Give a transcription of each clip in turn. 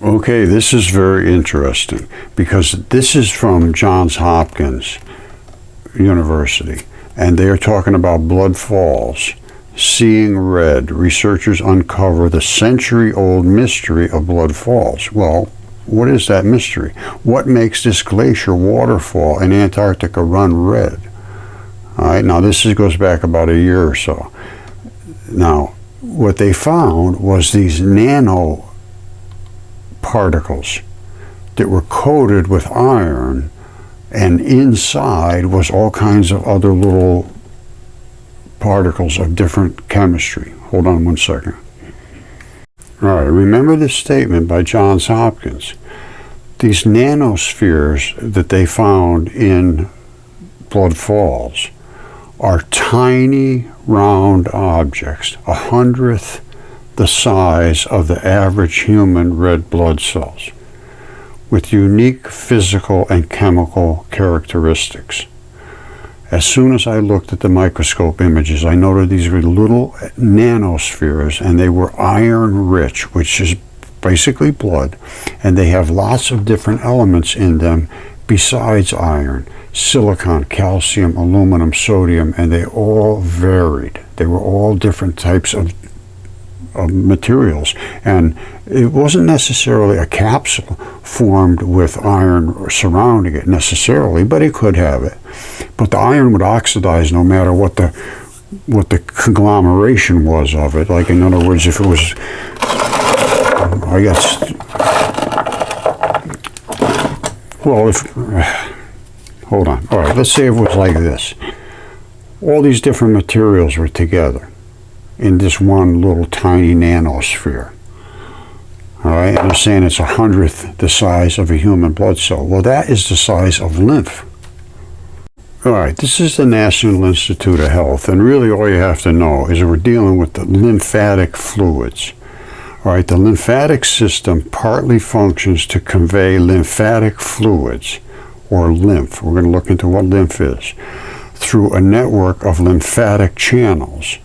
Okay, this is very interesting because this is from Johns Hopkins University, and they are talking about blood falls. Seeing red, researchers uncover the century-old mystery of blood falls. Well, what is that mystery? What makes this glacier waterfall in Antarctica run red? All right, now this goes back about a year or so. Now, what they found was these nanoparticles that were coated with iron, and inside was all kinds of other little particles of different chemistry. Hold on one second. All right, remember this statement by Johns Hopkins. These nanospheres that they found in blood falls are tiny round objects, 100th the size of the average human red blood cells, with unique physical and chemical characteristics. As soon as I looked at the microscope images, I noted these were little nanospheres, and they were iron rich, which is basically blood, and they have lots of different elements in them besides iron: silicon, calcium, aluminum, sodium, and they all varied. They were all different types of materials, and it wasn't necessarily a capsule formed with iron surrounding it necessarily, but it could have it. But the iron would oxidize no matter what the conglomeration was of it. Like, in other words, if it was, I guess, well, if, hold on. All right, let's say it was like this. All these different materials were together in this one little tiny nanosphere. All right, and they're saying it's 100th the size of a human blood cell. Well, that is the size of lymph. All right, this is the National Institute of Health, and really all you have to know is we're dealing with the lymphatic fluids. All right, the lymphatic system partly functions to convey lymphatic fluids, or lymph. We're going to look into what lymph is, through a network of lymphatic channels.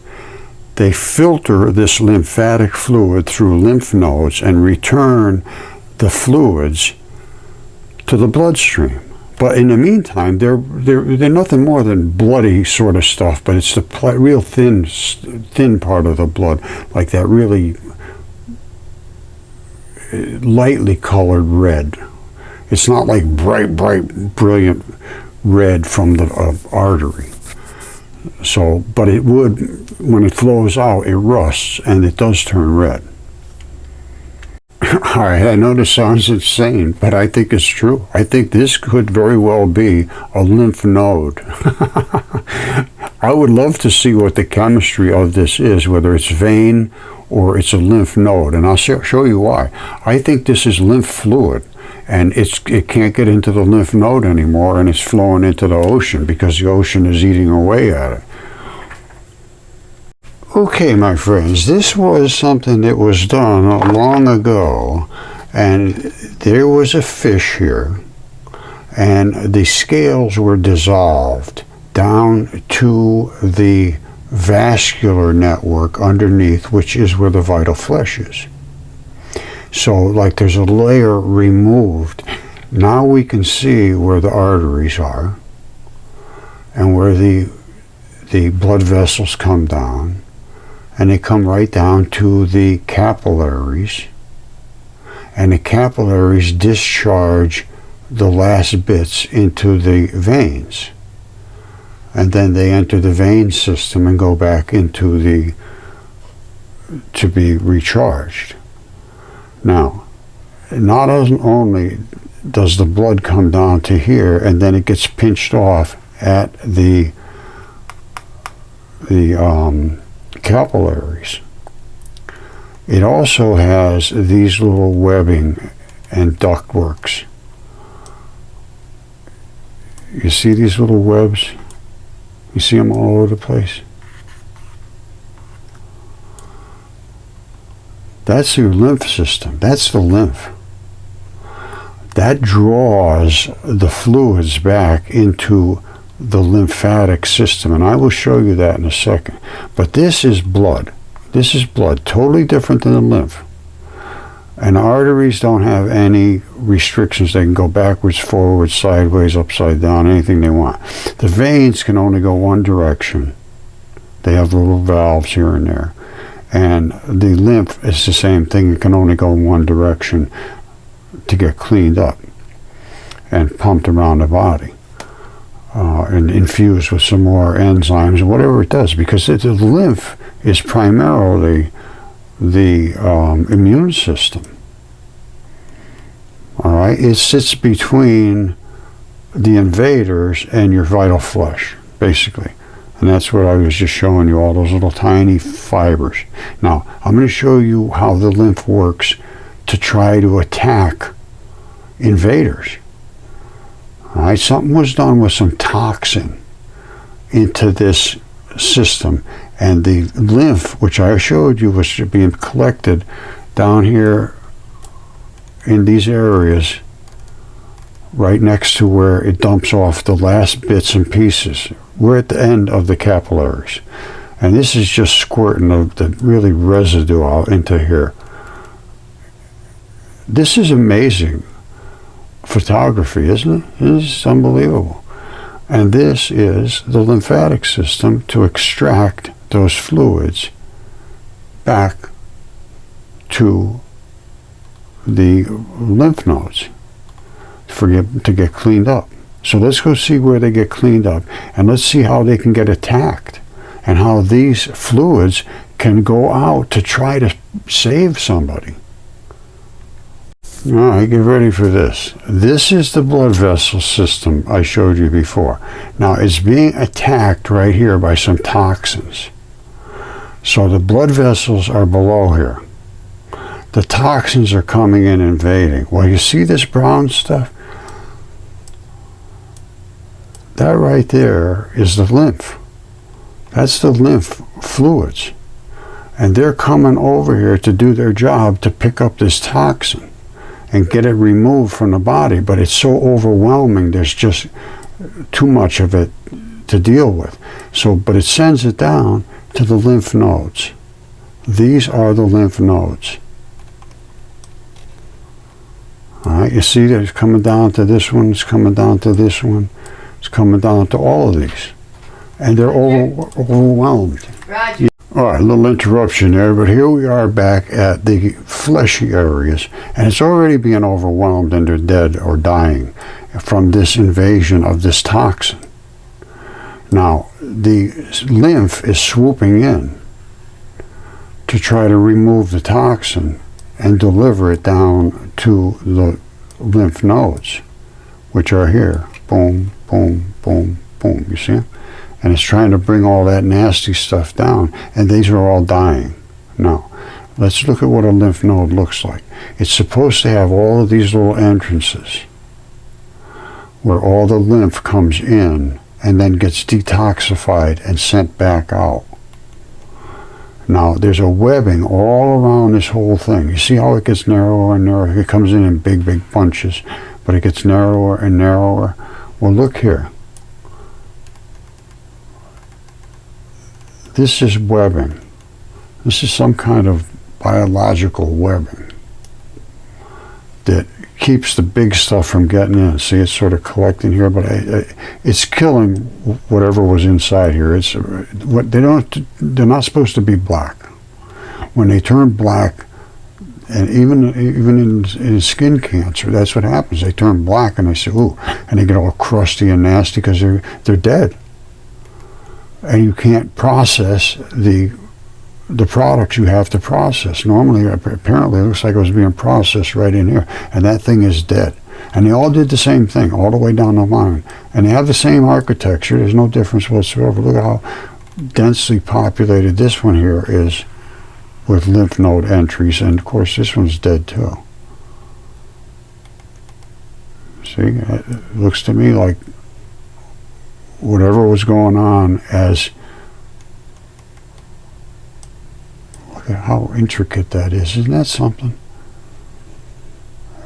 They filter this lymphatic fluid through lymph nodes and return the fluids to the bloodstream. But in the meantime, they're nothing more than bloody sort of stuff, but it's the real thin part of the blood, like that really lightly colored red. It's not like bright, brilliant red from the artery. So, but it would, when it flows out, it rusts, and it does turn red. All right, I know this sounds insane, but I think it's true. I think this could very well be a lymph node. I would love to see what the chemistry of this is, whether it's vein or it's a lymph node, and I'll show you why. I think this is lymph fluid, and it can't get into the lymph node anymore, and it's flowing into the ocean because the ocean is eating away at it. Okay, my friends, this was something that was done long ago, and there was a fish here, and the scales were dissolved down to the vascular network underneath, which is where the vital flesh is. So, like, there's a layer removed. Now we can see where the arteries are and where the blood vessels come down, and they come right down to the capillaries, and the capillaries discharge the last bits into the veins, and then they enter the vein system and go back into to be recharged. Now, not only does the blood come down to here, and then it gets pinched off at the capillaries, it also has these little webbing and ductworks. You see these little webs? You see them all over the place? That's your lymph system. That's the lymph. That draws the fluids back into the lymphatic system, and I will show you that in a second. But this is blood. This is blood, totally different than the lymph. And arteries don't have any restrictions. They can go backwards, forwards, sideways, upside down, anything they want. The veins can only go one direction. They have little valves here and there. And the lymph is the same thing. It can only go in one direction to get cleaned up and pumped around the body and infused with some more enzymes and whatever it does, because the lymph is primarily the immune system. All right, it sits between the invaders and your vital flesh, basically. And that's what I was just showing you, all those little tiny fibers. Now, I'm going to show you how the lymph works to try to attack invaders. All right, something was done with some toxin into this system, and the lymph, which I showed you, was being collected down here in these areas right next to where it dumps off the last bits and pieces. We're at the end of the capillaries, and this is just squirting the really residue out into here. This is amazing photography, isn't it? It's unbelievable. And this is the lymphatic system to extract those fluids back to the lymph nodes to get cleaned up. So let's go see where they get cleaned up, and let's see how they can get attacked and how these fluids can go out to try to save somebody. All right, get ready for this. This is the blood vessel system I showed you before. Now it's being attacked right here by some toxins. So the blood vessels are below here. The toxins are coming in, invading. Well, you see this brown stuff? That right there is the lymph. That's the lymph fluids. And they're coming over here to do their job, to pick up this toxin and get it removed from the body. But it's so overwhelming, there's just too much of it to deal with. So, but it sends it down to the lymph nodes. These are the lymph nodes. All right, you see that it's coming down to this one, it's coming down to this one, it's coming down to all of these. And they're overwhelmed. Roger. All right, a little interruption there, but here we are back at the fleshy areas, and it's already being overwhelmed, and they're dead or dying from this invasion of this toxin. Now, the lymph is swooping in to try to remove the toxin and deliver it down to the lymph nodes, which are here. Boom, boom, boom, boom. You see? And it's trying to bring all that nasty stuff down, and these are all dying. Now, let's look at what a lymph node looks like. It's supposed to have all of these little entrances where all the lymph comes in and then gets detoxified and sent back out. Now, there's a webbing all around this whole thing. You see how it gets narrower and narrower? It comes in big, big bunches, but it gets narrower and narrower. Well, look here. This is webbing. This is some kind of biological webbing that keeps the big stuff from getting in. See, it's sort of collecting here, but it's killing whatever was inside here. It's what they're not supposed to be black. When they turn black, and even in skin cancer, that's what happens. They turn black, and they say, ooh, and they get all crusty and nasty because they're dead. And you can't process the products you have to process. Normally, apparently, it looks like it was being processed right in here, and that thing is dead. And they all did the same thing all the way down the line. And they have the same architecture. There's no difference whatsoever. Look at how densely populated this one here is with lymph node entries, and of course this one's dead too. See, it looks to me like whatever was going on as, look at how intricate that is. Isn't that something?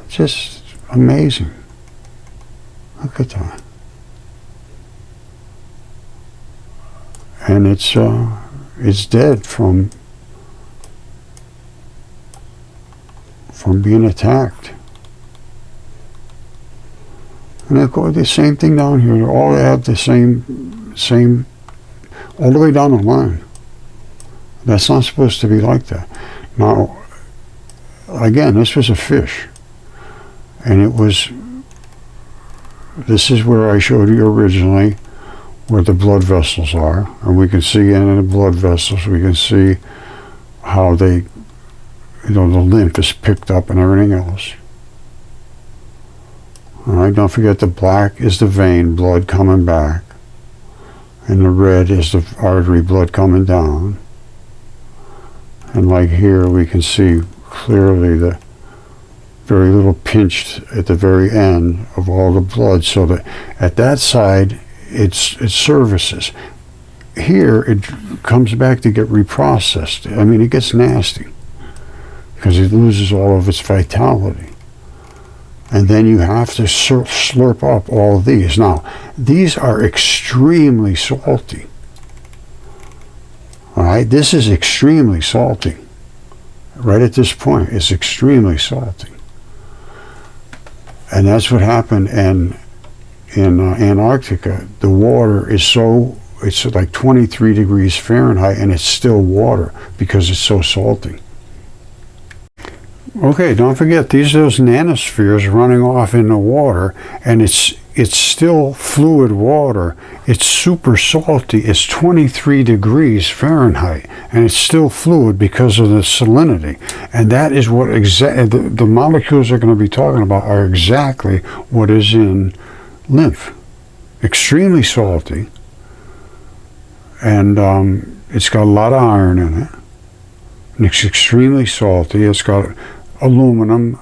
Just amazing. Look at that. And it's dead from from being attacked. And they go the same thing down here. They all have the same, all the way down the line. That's not supposed to be like that. Now, again, this was a fish. And it was, this is where I showed you originally, where the blood vessels are. And we can see in the blood vessels, we can see how they, the lymph is picked up and everything else. All right, don't forget the black is the vein blood coming back, and the red is the artery blood coming down. And like here, we can see clearly the very little pinched at the very end of all the blood, so that at that side, it services. Here, it comes back to get reprocessed. I mean, it gets nasty because it loses all of its vitality. And then you have to slurp up all of these. Now, these are extremely salty. All right, this is extremely salty. Right at this point, it's extremely salty. And that's what happened in Antarctica. The water is so, it's like 23 degrees Fahrenheit, and it's still water because it's so salty. Okay, don't forget, these are those nanospheres running off in the water, and it's still fluid water. It's super salty. It's 23 degrees Fahrenheit, and it's still fluid because of the salinity. And that is what the molecules they're going to be talking about are exactly what is in lymph. Extremely salty, and it's got a lot of iron in it. And it's extremely salty. It's got aluminum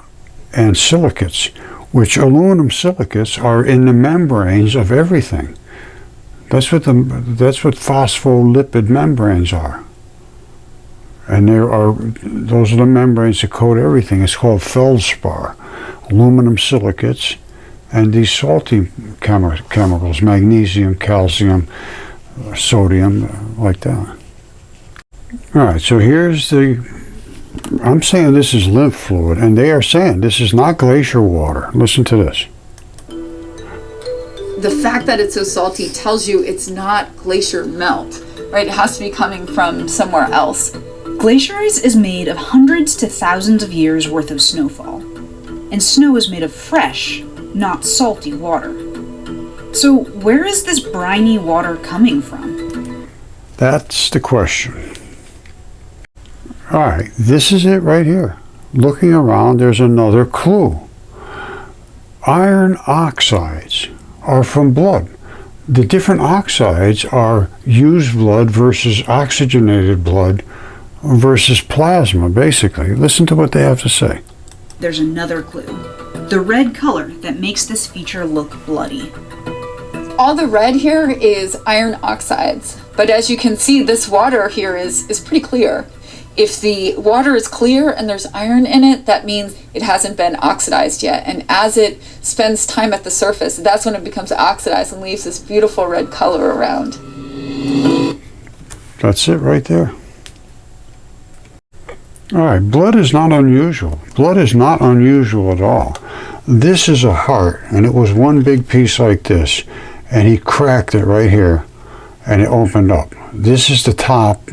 and silicates, which aluminum silicates are in the membranes of everything. That's what phospholipid membranes are. And those are the membranes that coat everything. It's called feldspar. Aluminum silicates and these salty chemicals, magnesium, calcium, sodium, like that. All right, so here's I'm saying this is lymph fluid, and they are saying this is not glacier water. Listen to this. The fact that it's so salty tells you it's not glacier melt, right? It has to be coming from somewhere else. Glacier ice is made of hundreds to thousands of years worth of snowfall. And snow is made of fresh, not salty water. So where is this briny water coming from? That's the question. All right, this is it right here. Looking around, there's another clue. Iron oxides are from blood. The different oxides are used blood versus oxygenated blood versus plasma, basically. Listen to what they have to say. There's another clue. The red color that makes this feature look bloody. All the red here is iron oxides, but as you can see, this water here is pretty clear. If the water is clear and there's iron in it, that means it hasn't been oxidized yet. And as it spends time at the surface, that's when it becomes oxidized and leaves this beautiful red color around. That's it right there. All right, blood is not unusual. Blood is not unusual at all. This is a heart, and it was one big piece like this, and he cracked it right here, and it opened up. This is the top,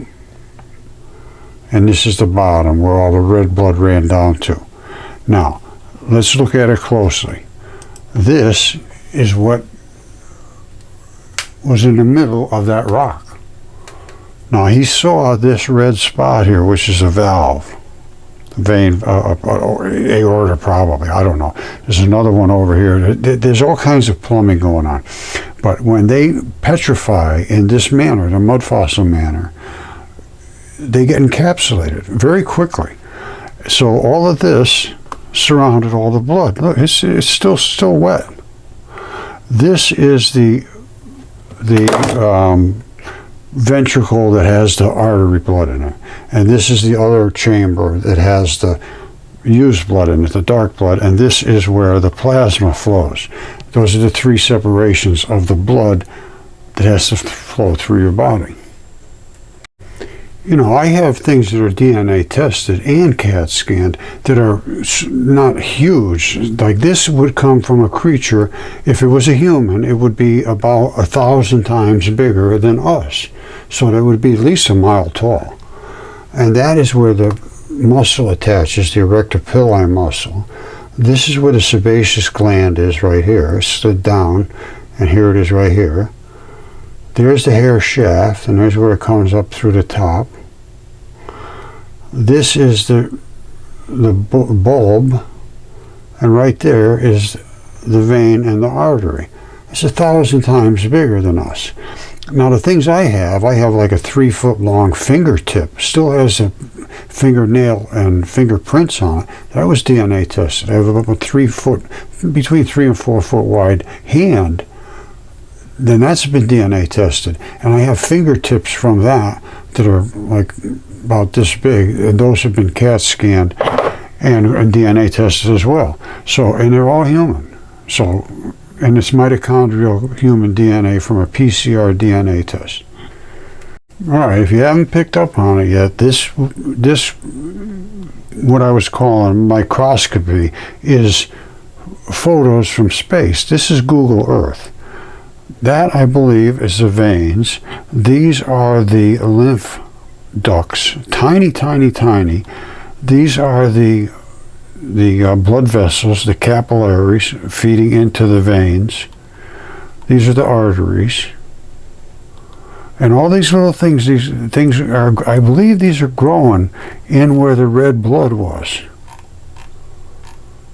and this is the bottom where all the red blood ran down to. Now, let's look at it closely. This is what was in the middle of that rock. Now, he saw this red spot here, which is a valve, vein, aorta probably, I don't know. There's another one over here. There's all kinds of plumbing going on. But when they petrify in this manner, the Mudfossil manner, they get encapsulated very quickly. So all of this surrounded all the blood. Look, it's still wet. This is the ventricle that has the artery blood in it, and this is the other chamber that has the used blood in it, the dark blood, and this is where the plasma flows. Those are the three separations of the blood that has to flow through your body. You know, I have things that are DNA tested and CAT scanned that are not huge. Like this would come from a creature. If it was a human, it would be about 1,000 times bigger than us. So that would be at least a mile tall. And that is where the muscle attaches, the erector pili muscle. This is where the sebaceous gland is right here. It's stood down, and here it is right here. There's the hair shaft, and there's where it comes up through the top. This is the bulb, and right there is the vein and the artery. It's 1,000 times bigger than us. Now the things I have like a 3-foot long fingertip. Still has a fingernail and fingerprints on it. That was DNA tested. I have about between 3 and 4 foot wide hand. Then that's been DNA tested. And I have fingertips from that are like about this big. And those have been CAT scanned and DNA tested as well. So, and they're all human. So, and it's mitochondrial human DNA from a PCR DNA test. All right, if you haven't picked up on it yet, this what I was calling microscopy is photos from space. This is Google Earth. That, I believe, is the veins. These are the lymph ducts, tiny, tiny, tiny. These are the blood vessels, the capillaries feeding into the veins. These are the arteries. And all these little things, I believe these are growing in where the red blood was.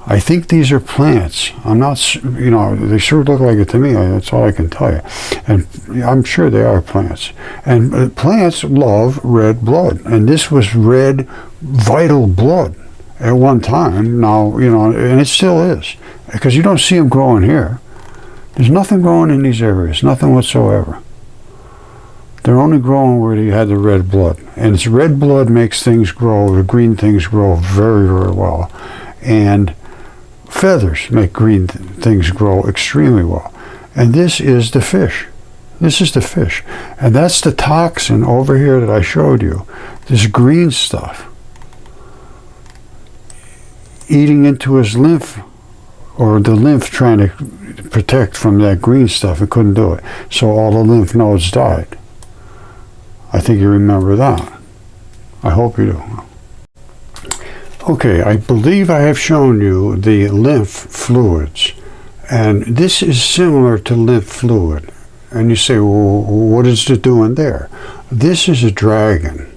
I think these are plants. I'm not, they sure look like it to me. That's all I can tell you. And I'm sure they are plants. And plants love red blood. And this was red, vital blood at one time. Now, and it still is. Because you don't see them growing here. There's nothing growing in these areas. Nothing whatsoever. They're only growing where you had the red blood. And it's red blood makes things grow, the green things grow very, very well. And feathers make green things grow extremely well. And this is the fish. This is the fish. And that's the toxin over here that I showed you. This green stuff. Eating into his lymph, or the lymph trying to protect from that green stuff. It couldn't do it. So all the lymph nodes died. I think you remember that. I hope you do. Okay, I believe I have shown you the lymph fluids, and this is similar to lymph fluid. And you say, well, what is it doing there? This is a dragon.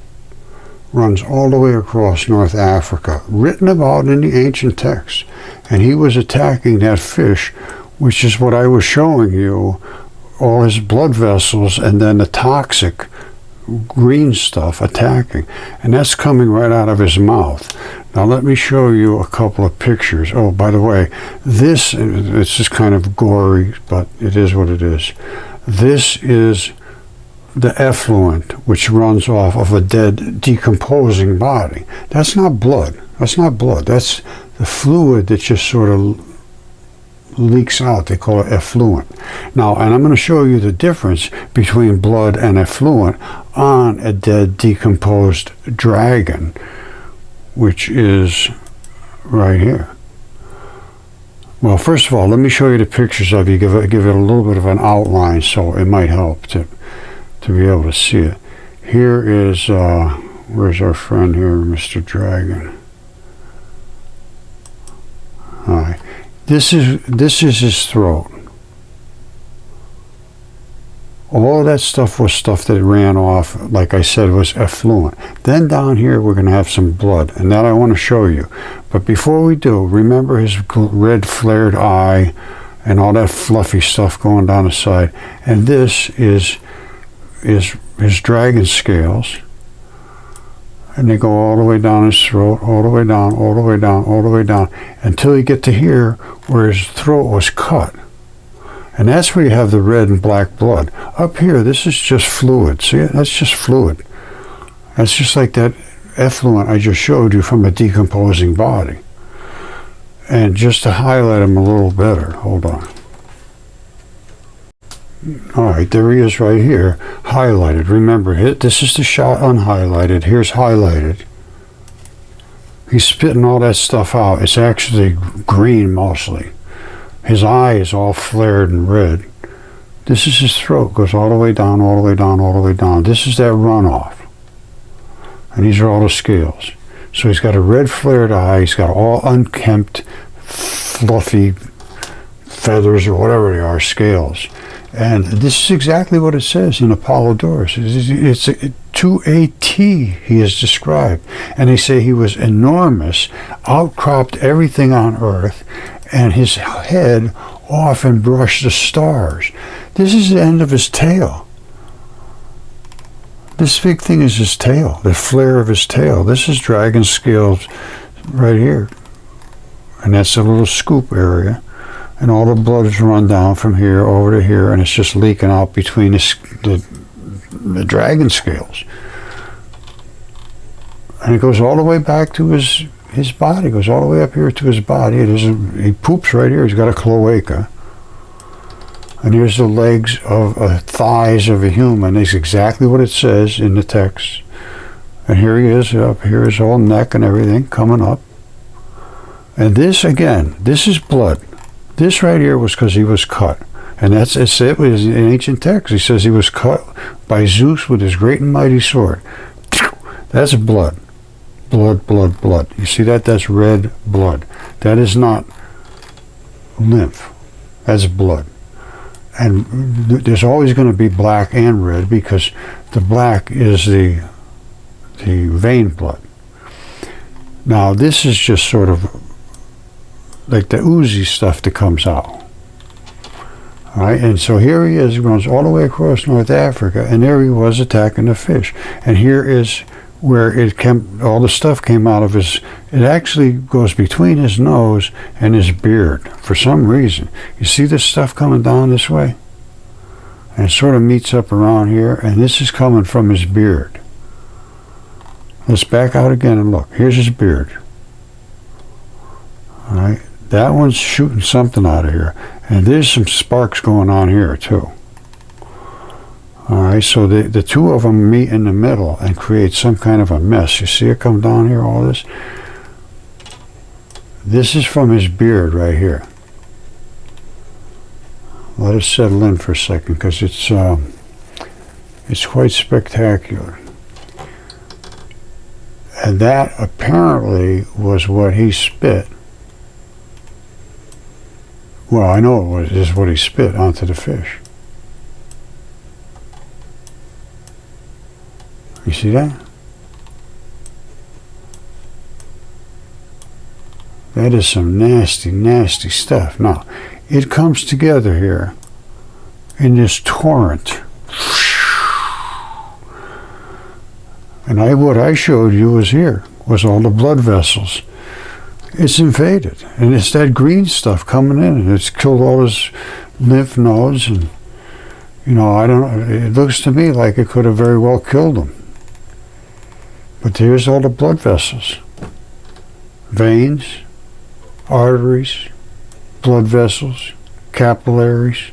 Runs all the way across North Africa, written about in the ancient texts. And he was attacking that fish, which is what I was showing you, all his blood vessels, and then the toxic green stuff attacking, and that's coming right out of his mouth. Now let me show you a couple of pictures. Oh, by the way, it's just kind of gory, but it is what it is. This is the effluent which runs off of a dead, decomposing body. That's not blood. That's not blood. That's the fluid that just sort of leaks out. They call it effluent. Now, and I'm going to show you the difference between blood and effluent on a dead, decomposed dragon, which is right here. Well, first of all, let me show you the pictures of you, give it a little bit of an outline, so it might help to be able to see it. Here is, where's our friend here, Mr. Dragon? All right. This is his throat. All of that stuff was stuff that ran off, like I said, was effluent. Then down here we're going to have some blood, and that I want to show you. But before we do, remember his red flared eye and all that fluffy stuff going down the side. And this is his dragon scales. And they go all the way down his throat, all the way down, all the way down, all the way down, until you get to here where his throat was cut. And that's where you have the red and black blood. Up here, this is just fluid. See, that's just fluid. That's just like that effluent I just showed you from a decomposing body. And just to highlight them a little better, hold on. All right, there he is right here, highlighted. Remember, this is the shot unhighlighted. Here's highlighted. He's spitting all that stuff out. It's actually green mostly. His eye is all flared and red. This is his throat. Goes all the way down, all the way down, all the way down. This is that runoff. And these are all the scales. So he's got a red flared eye. He's got all unkempt, fluffy feathers or whatever they are, scales. And this is exactly what it says in Apollodorus. It's to a T he is described. And they say he was enormous, outcropped everything on Earth, and his head often brushed the stars. This is the end of his tail. This big thing is his tail, the flare of his tail. This is dragon scales right here. And that's a little scoop area. And all the blood is run down from here over to here, and it's just leaking out between the dragon scales. And it goes all the way back to his body. It goes all the way up here to his body. He poops right here. He's got a cloaca. And here's the legs of thighs of a human. It's exactly what it says in the text. And here he is up here, his whole neck and everything coming up. And this, again, this is blood. This right here was because he was cut. And it's it was in ancient text. He says he was cut by Zeus with his great and mighty sword. That's blood. Blood, blood, blood. You see that? That's red blood. That is not lymph. That's blood. And there's always going to be black and red because the black is the vein blood. Now this is just sort of like the oozy stuff that comes out. All right, and so here he is, runs all the way across North Africa, and there he was attacking the fish. And here is where all the stuff came out of his. It actually goes between his nose and his beard for some reason. You see this stuff coming down this way, and it sort of meets up around here, and this is coming from his beard. Let's back out again and look. Here's his beard. All right. That one's shooting something out of here. And there's some sparks going on here, too. All right, so the two of them meet in the middle and create some kind of a mess. You see it come down here, all this? This is from his beard right here. Let it settle in for a second, because it's quite spectacular. And that apparently was what he spit. Well, I know it was. This is what he spit onto the fish. You see that? That is some nasty, nasty stuff. Now, it comes together here in this torrent. And what I showed you was all the blood vessels. It's invaded, and it's that green stuff coming in, and it's killed all his lymph nodes, and I don't know. It looks to me like it could have very well killed him. But here's all the blood vessels, veins, arteries, blood vessels, capillaries,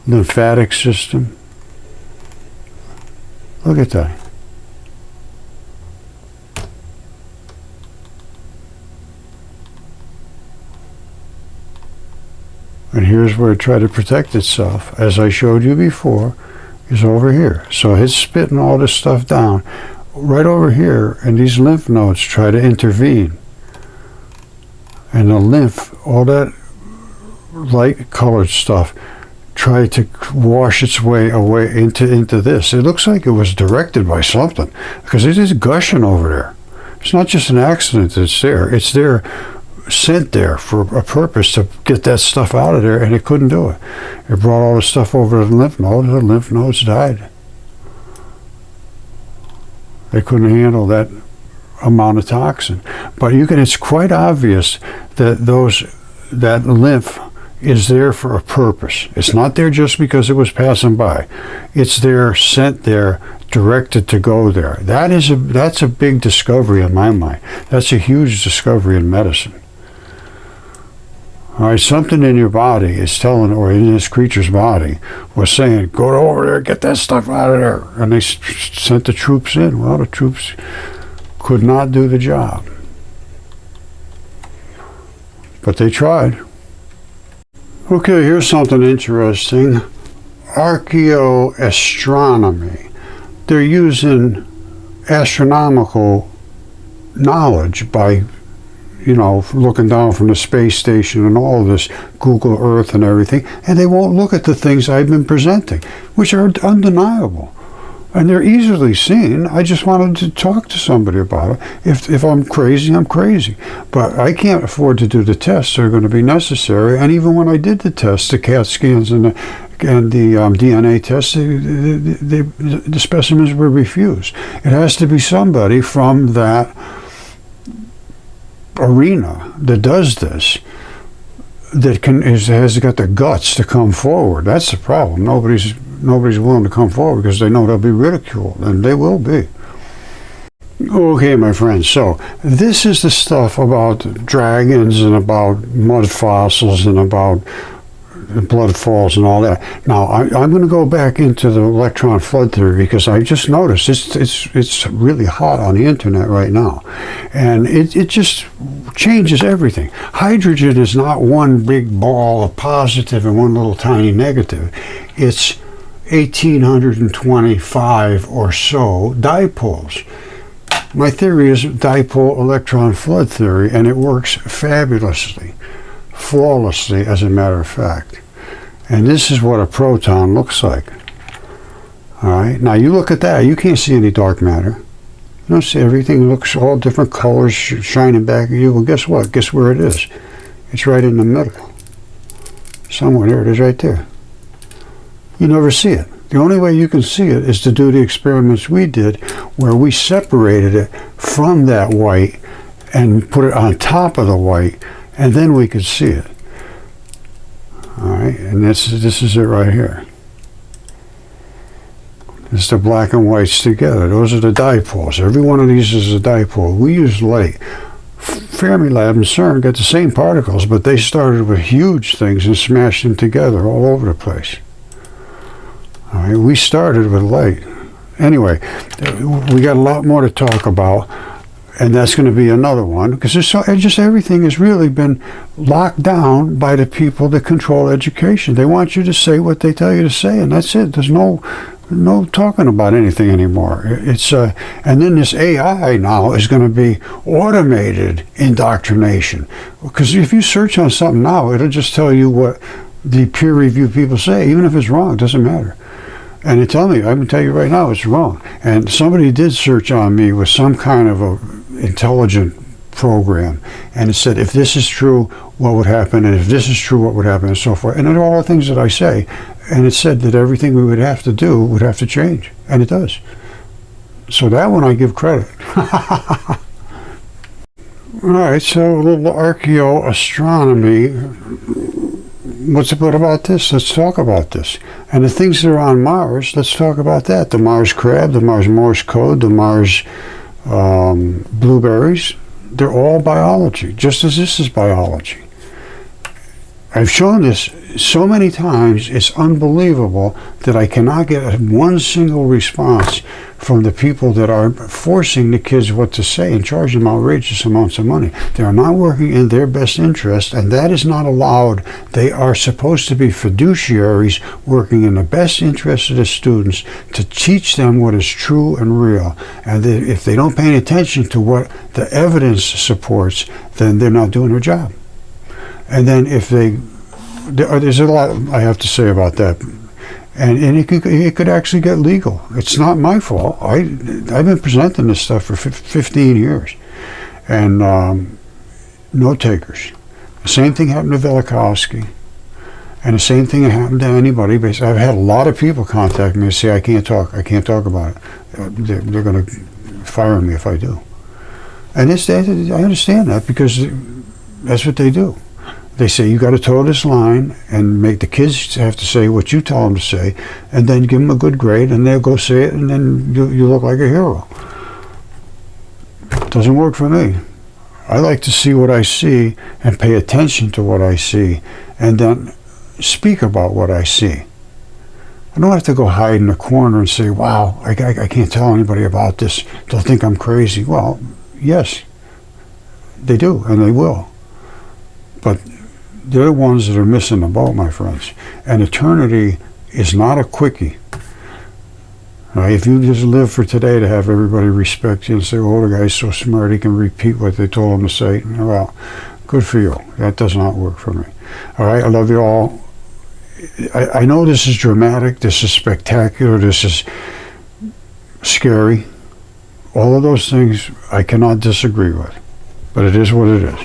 lymphatic system. Look at that. And here's where it tried to protect itself, as I showed you before, is over here. So it's spitting all this stuff down right over here, and these lymph nodes try to intervene. And the lymph, all that light-colored stuff, tried to wash its way away into this. It looks like it was directed by something, because it is gushing over there. It's not just an accident that it's there. It's there, sent there for a purpose to get that stuff out of there, and it couldn't do it. It brought all the stuff over to the lymph nodes, and the lymph nodes died. They couldn't handle that amount of toxin. But it's quite obvious that that lymph is there for a purpose. It's not there just because it was passing by. It's there, sent there, directed to go there. That's a big discovery in my mind. That's a huge discovery in medicine. All right, something in your body is telling, or in this creature's body, was saying, go over there, get that stuff out of there. And they sent the troops in. Well, the troops could not do the job. But they tried. Okay, here's something interesting. Archaeoastronomy. They're using astronomical knowledge by, looking down from the space station and all of this, Google Earth and everything, and they won't look at the things I've been presenting, which are undeniable. And they're easily seen. I just wanted to talk to somebody about it. If I'm crazy, I'm crazy. But I can't afford to do the tests that are going to be necessary. And even when I did the tests, the CAT scans and the DNA tests, the specimens were refused. It has to be somebody from that arena that does this, that has got the guts to come forward. That's the problem. Nobody's willing to come forward because they know they'll be ridiculed, and they will be. Okay, my friends, so this is the stuff about dragons and about mud fossils and about blood falls and all that. Now, I'm going to go back into the electron flood theory because I just noticed it's really hot on the internet right now. And it just changes everything. Hydrogen is not one big ball of positive and one little tiny negative. It's 1,825 or so dipoles. My theory is dipole electron flood theory, and it works fabulously, flawlessly, as a matter of fact. And this is what a proton looks like. All right, now you look at that, you can't see any dark matter. You don't see, everything looks all different colors shining back at you. Well, guess what? Guess where it is? It's right in the middle. Somewhere, there it is right there. You never see it. The only way you can see it is to do the experiments we did, where we separated it from that white and put it on top of the white, and then we could see it. All right, and this is it right here. It's the black and whites together. Those are the dipoles. Every one of these is a dipole. We use light. Fermilab and CERN got the same particles, but they started with huge things and smashed them together all over the place. All right, we started with light. Anyway, we got a lot more to talk about, and that's going to be another one, because just everything has really been locked down by the people that control education. They want you to say what they tell you to say, and that's it. There's no talking about anything anymore. And then this AI now is going to be automated indoctrination, because if you search on something now, it'll just tell you what the peer-reviewed people say, even if it's wrong. It doesn't matter. And I can tell you right now, it's wrong. And somebody did search on me with some kind of a intelligent program, and it said, if this is true, what would happen, and if this is true, what would happen, and so forth. And they're all the things that I say. And it said that everything we would have to do would have to change, and it does. So that one I give credit. All right, so a little archaeoastronomy. What about this? Let's talk about this. And the things that are on Mars, let's talk about that. The Mars crab, the Mars Morse code, the Mars blueberries, they're all biology, just as this is biology. I've shown this so many times, it's unbelievable that I cannot get one single response from the people that are forcing the kids what to say and charging them outrageous amounts of money. They are not working in their best interest, and that is not allowed. They are supposed to be fiduciaries working in the best interest of the students to teach them what is true and real. And if they don't pay attention to what the evidence supports, then they're not doing their job. And then there's a lot I have to say about that. And it could actually get legal. It's not my fault. I've been presenting this stuff for 15 years. And no takers. The same thing happened to Velikovsky. And the same thing happened to anybody. I've had a lot of people contact me and say, I can't talk about it. They're going to fire me if I do. And I understand that, because that's what they do. They say, you got to toe this line and make the kids have to say what you tell them to say, and then give them a good grade, and they'll go say it, and then you look like a hero. Doesn't work for me. I like to see what I see and pay attention to what I see and then speak about what I see. I don't have to go hide in a corner and say, wow, I can't tell anybody about this. They'll think I'm crazy. Well, yes, they do, and they will. But they're the ones that are missing the boat, my friends. And eternity is not a quickie. Right? If you just live for today to have everybody respect you and say, oh, the guy's so smart, he can repeat what they told him to say, well, good for you. That does not work for me. All right, I love you all. I know this is dramatic, this is spectacular, this is scary. All of those things I cannot disagree with, but it is what it is.